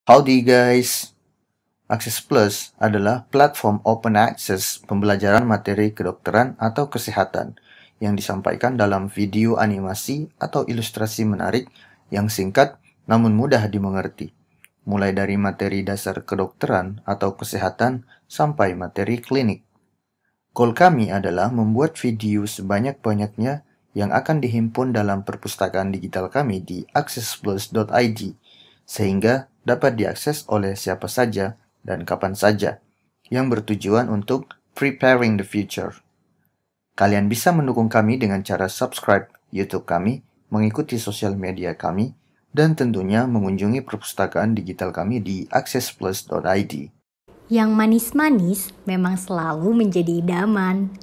Howdy guys! Access Plus adalah platform open access pembelajaran materi kedokteran atau kesehatan yang disampaikan dalam video animasi atau ilustrasi menarik yang singkat namun mudah dimengerti, mulai dari materi dasar kedokteran atau kesehatan sampai materi klinik. Goal kami adalah membuat video sebanyak-banyaknya yang akan dihimpun dalam perpustakaan digital kami di accessplus.id, sehingga dapat diakses oleh siapa saja dan kapan saja, yang bertujuan untuk preparing the future. Kalian bisa mendukung kami dengan cara subscribe YouTube kami, mengikuti sosial media kami, dan tentunya mengunjungi perpustakaan digital kami di accessplus.id. Yang manis-manis memang selalu menjadi idaman.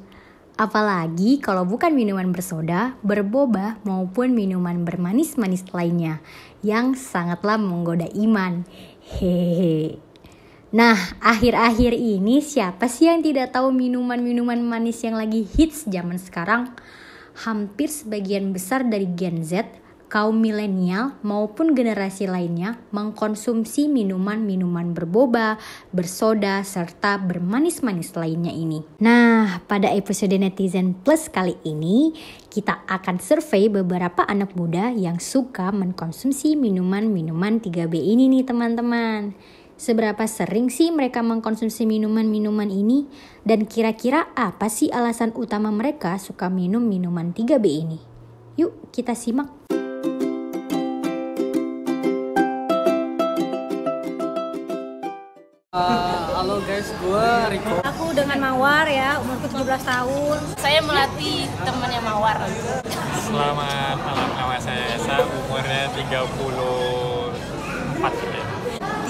Apalagi kalau bukan minuman bersoda, berboba, maupun minuman bermanis-manis lainnya yang sangatlah menggoda iman. Hehehe. Nah, akhir-akhir ini siapa sih yang tidak tahu minuman-minuman manis yang lagi hits zaman sekarang? Hampir sebagian besar dari Gen Z, kaum milenial maupun generasi lainnya mengkonsumsi minuman-minuman berboba, bersoda, serta bermanis-manis lainnya ini. Nah, pada episode Netizen Plus kali ini, kita akan survei beberapa anak muda yang suka mengkonsumsi minuman-minuman 3B ini nih teman-teman. Seberapa sering sih mereka mengkonsumsi minuman-minuman ini? Dan kira-kira apa sih alasan utama mereka suka minum minuman 3B ini? Yuk kita simak. Halo guys, gue Riko. Aku dengan Mawar ya, umurku 17 tahun. Saya melatih temannya Mawar. Selamat malam, nama saya Esa, umurnya 34 ya.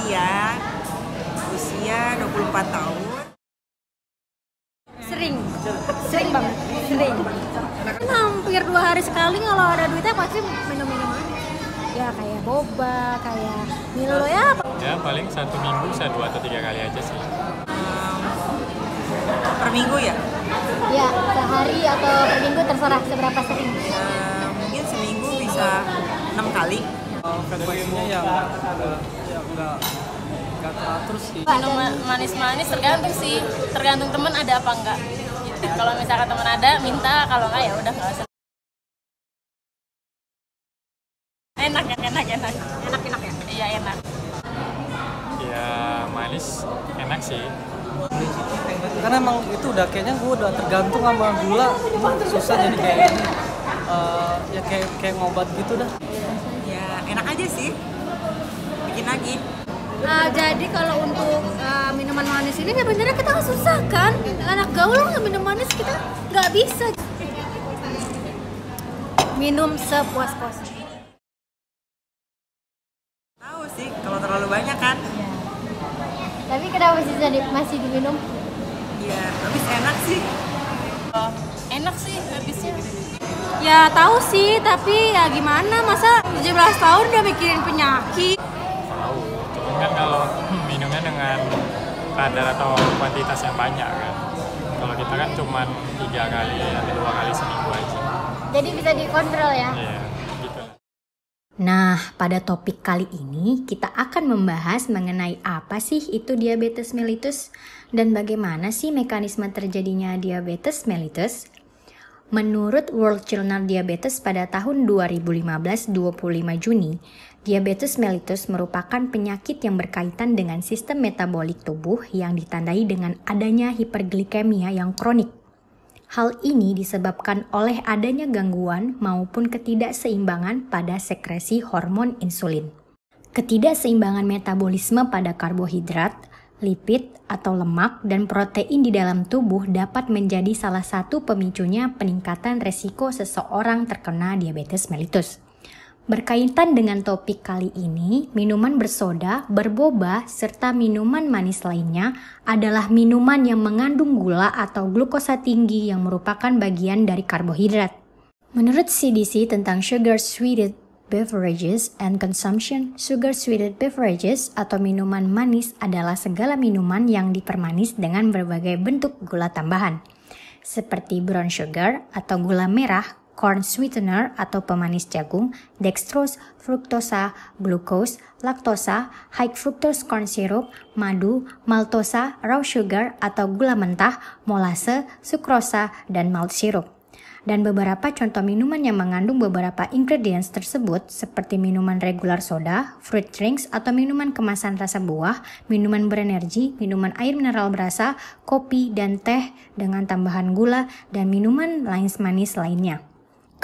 Dia usia 24 tahun. Sering banget, sering. Hampir 2 hari sekali kalau ada duitnya pasti minum-minum aja. Ya kayak boba, kayak Milo ya. Ya paling 1 minggu bisa 2 atau 3 kali aja sih. Per minggu ya? Ya, sehari atau per minggu terserah seberapa sering. Mungkin seminggu bisa 6 kali. Frekuensinya ya nggak teratur sih. Minum manis-manis tergantung sih, tergantung temen ada apa enggak. Gitu. Kalau misalkan temen ada, minta, kalau enggak ya udah nggak usah. Enak ya? Enak ya? Iya enak. Ya manis, enak sih. Karena emang itu udah kayaknya gue udah tergantung sama gula, susah jadi kayak gini. Ya kayak ngobat gitu dah. Ya enak aja sih. Bikin lagi. Jadi kalau untuk minuman manis ini sebenarnya kita nggak susah kan? Anak gaul nggak minum manis kita nggak bisa. Minum sepuas-puasnya. Tahu sih kalau terlalu banyak kan. Tapi kenapa masih diminum? Ya habis enak sih. Enak sih habisnya. Ya tahu sih, tapi ya gimana, masa 17 tahun udah mikirin penyakit. Tahu, cuman kan kalau minumnya dengan kadar atau kuantitas yang banyak kan. Kalau kita kan cuman 3 kali atau 2 kali seminggu aja. Jadi bisa dikontrol ya? Iya, gitu. Nah, pada topik kali ini kita akan membahas mengenai apa sih itu diabetes mellitus dan bagaimana sih mekanisme terjadinya diabetes mellitus. Menurut World Journal Diabetes pada tahun 2015 25 Juni, diabetes mellitus merupakan penyakit yang berkaitan dengan sistem metabolik tubuh yang ditandai dengan adanya hiperglikemia yang kronik. Hal ini disebabkan oleh adanya gangguan maupun ketidakseimbangan pada sekresi hormon insulin. Ketidakseimbangan metabolisme pada karbohidrat, lipid atau lemak dan protein di dalam tubuh dapat menjadi salah satu pemicunya peningkatan resiko seseorang terkena diabetes mellitus. Berkaitan dengan topik kali ini, minuman bersoda, berboba, serta minuman manis lainnya adalah minuman yang mengandung gula atau glukosa tinggi yang merupakan bagian dari karbohidrat. Menurut CDC tentang sugar-sweetened beverages and consumption, sugar-sweetened beverages atau minuman manis adalah segala minuman yang dipermanis dengan berbagai bentuk gula tambahan, seperti brown sugar atau gula merah, corn sweetener atau pemanis jagung, dextrose, fruktosa, glucose, laktosa, high fructose corn syrup, madu, maltosa, raw sugar atau gula mentah, molase, sukrosa, dan malt syrup. Dan beberapa contoh minuman yang mengandung beberapa ingredients tersebut seperti minuman regular soda, fruit drinks atau minuman kemasan rasa buah, minuman berenergi, minuman air mineral berasa, kopi dan teh dengan tambahan gula, dan minuman manis lainnya.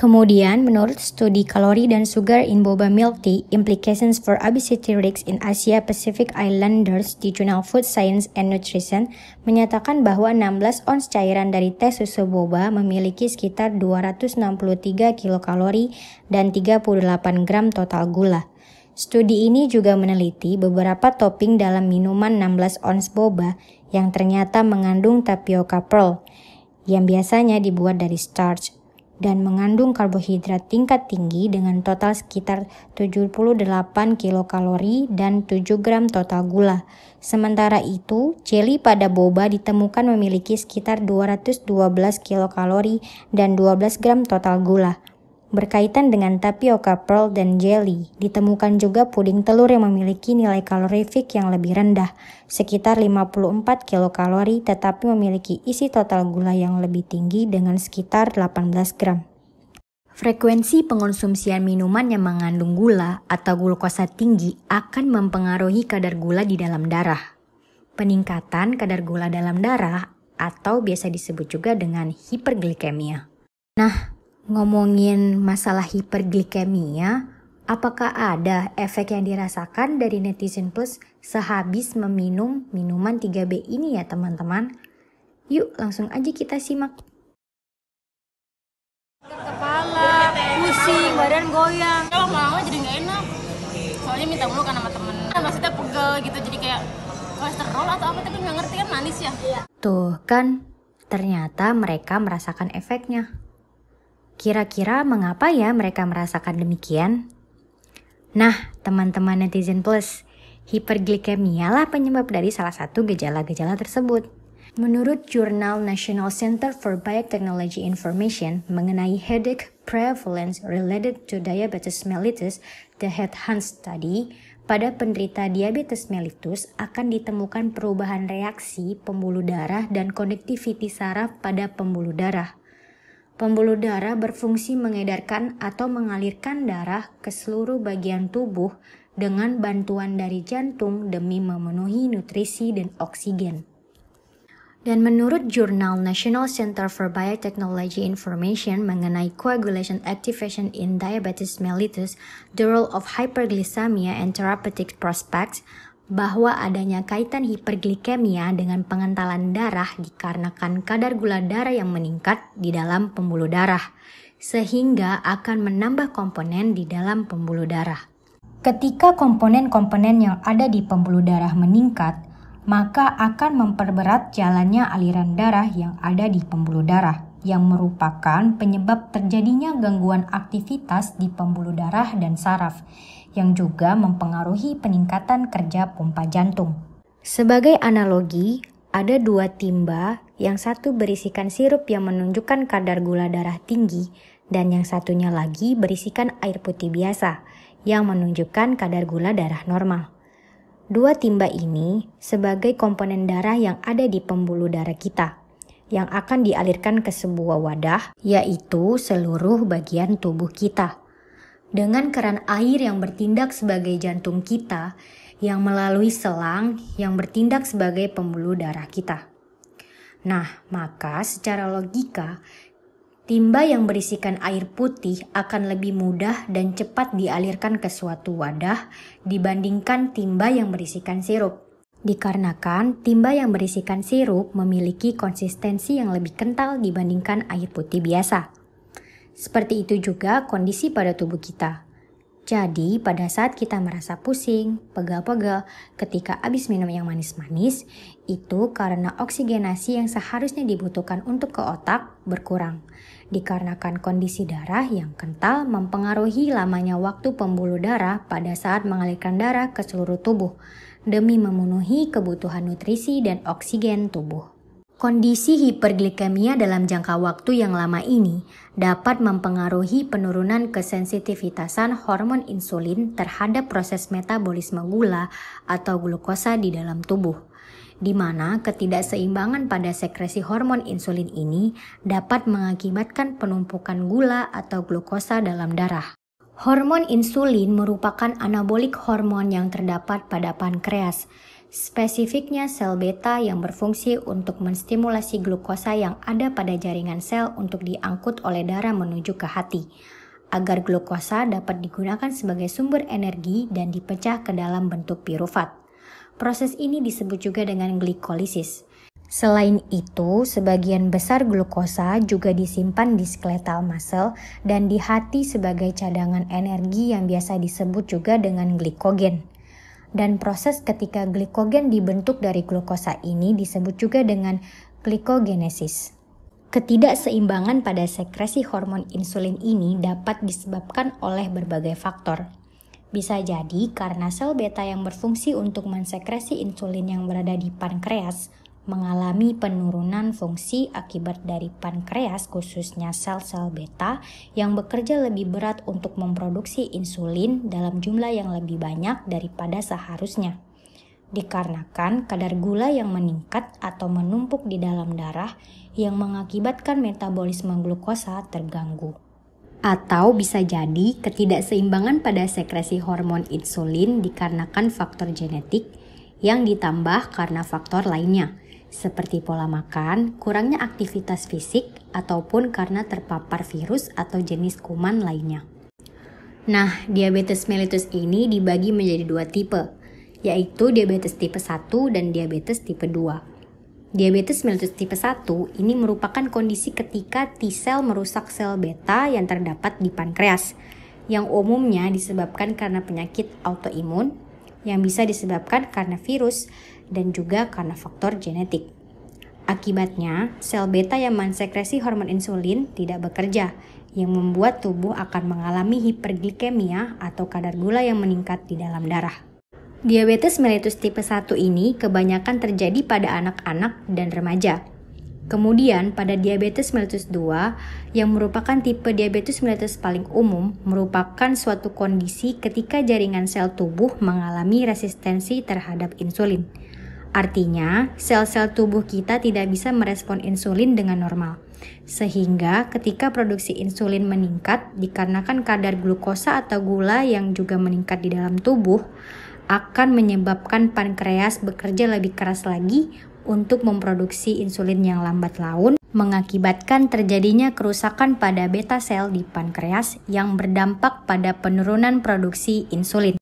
Kemudian, menurut studi kalori dan sugar in boba milk tea, Implications for Obesity Risks in Asia Pacific Islanders di jurnal Food Science and Nutrition menyatakan bahwa 16 ons cairan dari teh susu boba memiliki sekitar 263 kilokalori dan 38 gram total gula. Studi ini juga meneliti beberapa topping dalam minuman 16 ons boba yang ternyata mengandung tapioca pearl, yang biasanya dibuat dari starch, dan mengandung karbohidrat tingkat tinggi dengan total sekitar 78 kilokalori dan 7 gram total gula. Sementara itu, jelly pada boba ditemukan memiliki sekitar 212 kilokalori dan 12 gram total gula. Berkaitan dengan tapioca pearl dan jelly, ditemukan juga puding telur yang memiliki nilai kalorifik yang lebih rendah, sekitar 54 kilokalori, tetapi memiliki isi total gula yang lebih tinggi dengan sekitar 18 gram. Frekuensi pengonsumsian minuman yang mengandung gula atau glukosa tinggi akan mempengaruhi kadar gula di dalam darah. Peningkatan kadar gula dalam darah atau biasa disebut juga dengan hiperglikemia. Nah, ngomongin masalah hiperglikemia, apakah ada efek yang dirasakan dari netizen plus sehabis meminum minuman 3B ini ya teman-teman? Yuk langsung aja kita simak. Kepala, pusing, badan goyang. Kalau lama jadi nggak enak. Soalnya minta mulu kan sama temen. Maksudnya pegel gitu, jadi kayak kolesterol atau apa, tapi nggak ngerti kan manis ya. Tuh kan, ternyata mereka merasakan efeknya. Kira-kira mengapa ya mereka merasakan demikian? Nah, teman-teman netizen plus, hiperglikemia lah penyebab dari salah satu gejala-gejala tersebut. Menurut jurnal National Center for Biotechnology Information mengenai headache prevalence related to diabetes mellitus, the Head-Hunt Study, pada penderita diabetes mellitus akan ditemukan perubahan reaksi pembuluh darah dan konduktiviti saraf pada pembuluh darah. Pembuluh darah berfungsi mengedarkan atau mengalirkan darah ke seluruh bagian tubuh dengan bantuan dari jantung demi memenuhi nutrisi dan oksigen. Dan menurut jurnal National Center for Biotechnology Information mengenai coagulation activation in diabetes mellitus, the role of hyperglycemia and therapeutic prospects, bahwa adanya kaitan hiperglikemia dengan pengentalan darah dikarenakan kadar gula darah yang meningkat di dalam pembuluh darah, sehingga akan menambah komponen di dalam pembuluh darah. Ketika komponen-komponen yang ada di pembuluh darah meningkat, maka akan memperberat jalannya aliran darah yang ada di pembuluh darah, yang merupakan penyebab terjadinya gangguan aktivitas di pembuluh darah dan saraf, yang juga mempengaruhi peningkatan kerja pompa jantung. Sebagai analogi, ada dua timba, yang satu berisikan sirup yang menunjukkan kadar gula darah tinggi, dan yang satunya lagi berisikan air putih biasa, yang menunjukkan kadar gula darah normal. Dua timba ini sebagai komponen darah yang ada di pembuluh darah kita, yang akan dialirkan ke sebuah wadah, yaitu seluruh bagian tubuh kita. Dengan keran air yang bertindak sebagai jantung kita, yang melalui selang yang bertindak sebagai pembuluh darah kita. Nah, maka secara logika, timba yang berisikan air putih akan lebih mudah dan cepat dialirkan ke suatu wadah dibandingkan timba yang berisikan sirup. Dikarenakan timba yang berisikan sirup memiliki konsistensi yang lebih kental dibandingkan air putih biasa. Seperti itu juga kondisi pada tubuh kita. Jadi, pada saat kita merasa pusing, pegal-pegal ketika habis minum yang manis-manis, itu karena oksigenasi yang seharusnya dibutuhkan untuk ke otak berkurang. Dikarenakan kondisi darah yang kental mempengaruhi lamanya waktu pembuluh darah pada saat mengalirkan darah ke seluruh tubuh, demi memenuhi kebutuhan nutrisi dan oksigen tubuh. Kondisi hiperglikemia dalam jangka waktu yang lama ini dapat mempengaruhi penurunan kesensitivitasan hormon insulin terhadap proses metabolisme gula atau glukosa di dalam tubuh, di mana ketidakseimbangan pada sekresi hormon insulin ini dapat mengakibatkan penumpukan gula atau glukosa dalam darah. Hormon insulin merupakan anabolik hormon yang terdapat pada pankreas, spesifiknya sel beta yang berfungsi untuk menstimulasi glukosa yang ada pada jaringan sel untuk diangkut oleh darah menuju ke hati, agar glukosa dapat digunakan sebagai sumber energi dan dipecah ke dalam bentuk pirufat. Proses ini disebut juga dengan glikolisis. Selain itu, sebagian besar glukosa juga disimpan di skeletal muscle dan di hati sebagai cadangan energi yang biasa disebut juga dengan glikogen. Dan proses ketika glikogen dibentuk dari glukosa ini disebut juga dengan glikogenesis. Ketidakseimbangan pada sekresi hormon insulin ini dapat disebabkan oleh berbagai faktor. Bisa jadi karena sel beta yang berfungsi untuk mensekresi insulin yang berada di pankreas mengalami penurunan fungsi akibat dari pankreas, khususnya sel-sel beta yang bekerja lebih berat untuk memproduksi insulin dalam jumlah yang lebih banyak daripada seharusnya. Dikarenakan kadar gula yang meningkat atau menumpuk di dalam darah yang mengakibatkan metabolisme glukosa terganggu. Atau bisa jadi ketidakseimbangan pada sekresi hormon insulin dikarenakan faktor genetik yang ditambah karena faktor lainnya, seperti pola makan, kurangnya aktivitas fisik, ataupun karena terpapar virus atau jenis kuman lainnya. Nah, diabetes mellitus ini dibagi menjadi dua tipe, yaitu diabetes tipe 1 dan diabetes tipe 2. Diabetes mellitus tipe 1 ini merupakan kondisi ketika T-sel merusak sel beta yang terdapat di pankreas, yang umumnya disebabkan karena penyakit autoimun, yang bisa disebabkan karena virus, dan juga karena faktor genetik. Akibatnya, sel beta yang mensekresi hormon insulin tidak bekerja, yang membuat tubuh akan mengalami hiperglikemia atau kadar gula yang meningkat di dalam darah. Diabetes mellitus tipe 1 ini kebanyakan terjadi pada anak-anak dan remaja. Kemudian pada diabetes mellitus 2 yang merupakan tipe diabetes mellitus paling umum merupakan suatu kondisi ketika jaringan sel tubuh mengalami resistensi terhadap insulin. Artinya, sel-sel tubuh kita tidak bisa merespon insulin dengan normal. Sehingga ketika produksi insulin meningkat dikarenakan kadar glukosa atau gula yang juga meningkat di dalam tubuh, akan menyebabkan pankreas bekerja lebih keras lagi untuk memproduksi insulin yang lambat laun, mengakibatkan terjadinya kerusakan pada beta sel di pankreas yang berdampak pada penurunan produksi insulin.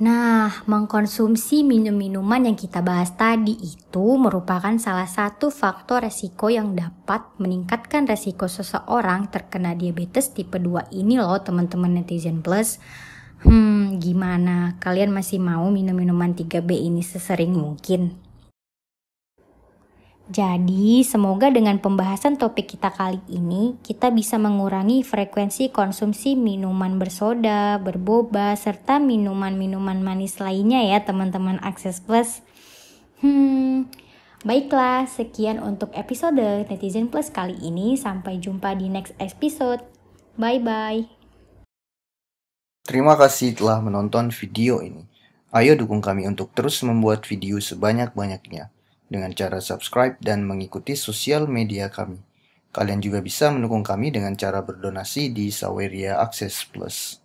Nah, mengkonsumsi minum-minuman yang kita bahas tadi itu merupakan salah satu faktor resiko yang dapat meningkatkan resiko seseorang terkena diabetes tipe 2 ini loh teman-teman netizen plus. Gimana? Kalian masih mau minum minuman 3B ini sesering mungkin? Jadi, semoga dengan pembahasan topik kita kali ini, kita bisa mengurangi frekuensi konsumsi minuman bersoda, berboba, serta minuman-minuman manis lainnya ya teman-teman Akses Plus. Baiklah, sekian untuk episode Netizen Plus kali ini. Sampai jumpa di next episode. Bye-bye. Terima kasih telah menonton video ini. Ayo dukung kami untuk terus membuat video sebanyak-banyaknya dengan cara subscribe dan mengikuti sosial media kami. Kalian juga bisa mendukung kami dengan cara berdonasi di Saweria Akses Plus.